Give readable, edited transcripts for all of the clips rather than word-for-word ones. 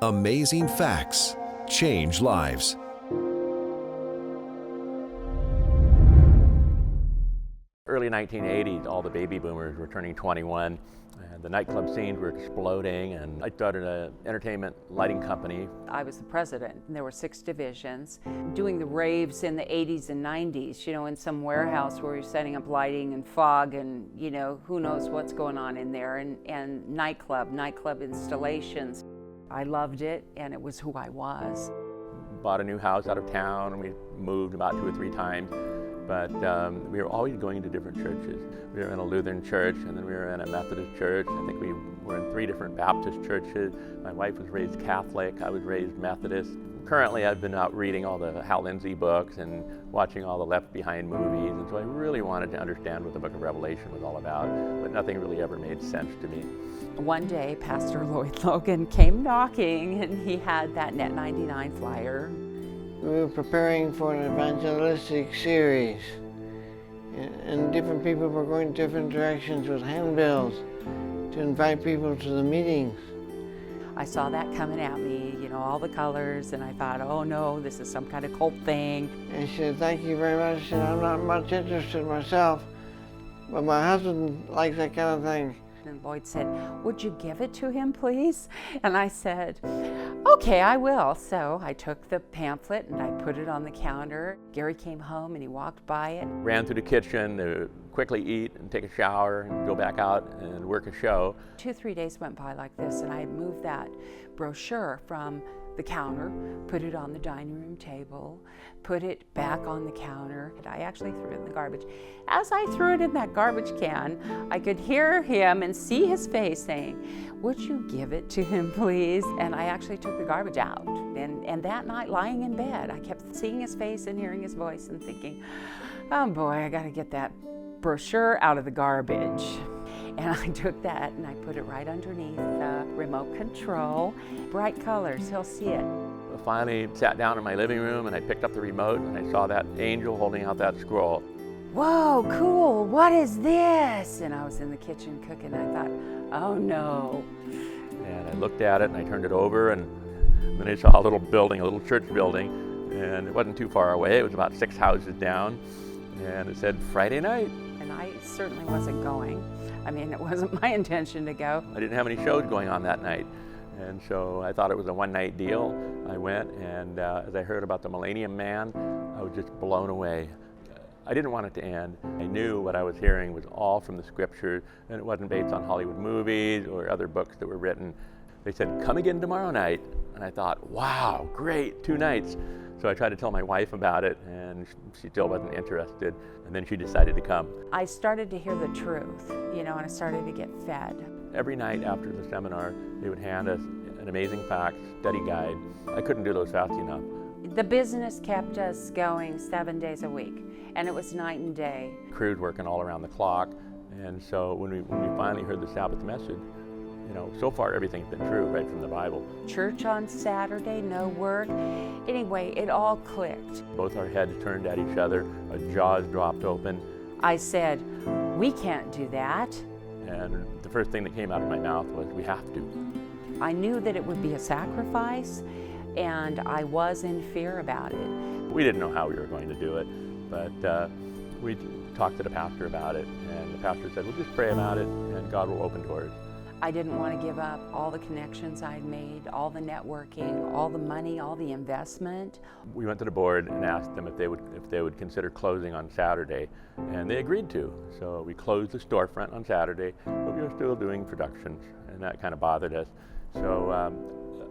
Amazing facts change lives. Early 1980s, all the baby boomers were turning 21, and the nightclub scenes were exploding, and I started an entertainment lighting company. I was the president, and there were 6 divisions. Doing the raves in the 80s and 90s, in some warehouse where you're setting up lighting and fog and, who knows what's going on in there, and nightclub installations. I loved it, and it was who I was. Bought a new house out of town, and we moved about 2 or 3 times. But we were always going to different churches. We were in a Lutheran church, and then we were in a Methodist church. I think we were in 3 different Baptist churches. My wife was raised Catholic. I was raised Methodist. Currently, I've been out reading all the Hal Lindsey books and watching all the Left Behind movies, and so I really wanted to understand what the book of Revelation was all about, but nothing really ever made sense to me. One day, Pastor Lloyd Logan came knocking, and he had that Net 99 flyer. We were preparing for an evangelistic series, and different people were going different directions with handbills to invite people to the meetings. I saw that coming at me, all the colors, and I thought, oh no, this is some kind of cult thing. And she said, thank you very much. She said, I'm not much interested myself, but my husband likes that kind of thing. And Lloyd said, would you give it to him, please? And I said, okay, I will. So I took the pamphlet and I put it on the counter. Gary came home and he walked by it. Ran through the kitchen to quickly eat and take a shower and go back out and work a show. 2-3 days went by like this, and I had moved that brochure from the counter, put it on the dining room table, put it back on the counter. I actually threw it in the garbage. As I threw it in that garbage can, I could hear him and see his face saying, would you give it to him, please? And I actually took the garbage out. And that night, lying in bed, I kept seeing his face and hearing his voice and thinking, oh boy, I gotta get that brochure out of the garbage. And I took that and I put it right underneath the remote control. Bright colors, he'll see it. I finally sat down in my living room and I picked up the remote and I saw that angel holding out that scroll. Whoa, cool, what is this? And I was in the kitchen cooking and I thought, oh no. And I looked at it and I turned it over, and then I saw a little building, a little church building, and it wasn't too far away. It was about 6 houses down, and it said Friday night. And I certainly wasn't going. It wasn't my intention to go. I didn't have any shows going on that night, and so I thought it was a one-night deal. I went, and as I heard about the Millennium Man, I was just blown away. I didn't want it to end. I knew what I was hearing was all from the scriptures, and it wasn't based on Hollywood movies or other books that were written. They said, come again tomorrow night, and I thought, wow, great, 2 nights. So I tried to tell my wife about it, and she still wasn't interested, and then she decided to come. I started to hear the truth, and I started to get fed. Every night after the seminar, they would hand us an amazing facts study guide. I couldn't do those fast enough. The business kept us going 7 days a week, and it was night and day. Crews working all around the clock, and so when we finally heard the Sabbath message, so far everything's been true right from the Bible. Church on Saturday, no work. Anyway, it all clicked. Both our heads turned at each other, our jaws dropped open. I said, we can't do that. And the first thing that came out of my mouth was, we have to. I knew that it would be a sacrifice, and I was in fear about it. We didn't know how we were going to do it, but we talked to the pastor about it, and the pastor said, well, just pray about it, and God will open doors. I didn't want to give up all the connections I'd made, all the networking, all the money, all the investment. We went to the board and asked them if they would consider closing on Saturday, and they agreed to. So we closed the storefront on Saturday, but we were still doing productions, and that kind of bothered us. So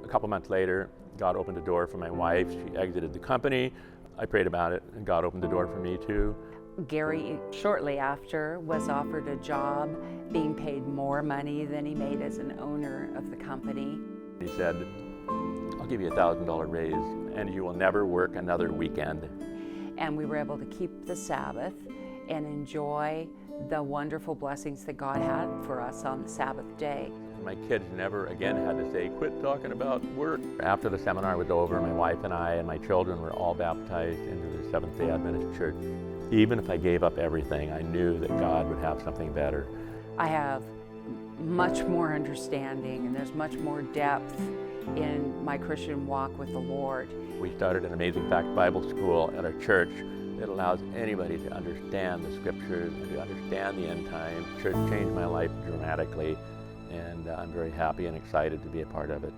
a couple months later, God opened a door for my wife. She exited the company. I prayed about it, and God opened the door for me too. Gary, shortly after, was offered a job being paid more money than he made as an owner of the company. He said, I'll give you a $1,000 raise, and you will never work another weekend. And we were able to keep the Sabbath and enjoy the wonderful blessings that God had for us on the Sabbath day. My kids never again had to say, quit talking about work. After the seminar was over, my wife and I and my children were all baptized into the Seventh-day Adventist Church. Even if I gave up everything, I knew that God would have something better. I have much more understanding, and there's much more depth in my Christian walk with the Lord. We started an Amazing Facts Bible School at our church that allows anybody to understand the scriptures and to understand the end time. Church changed my life dramatically, and I'm very happy and excited to be a part of it.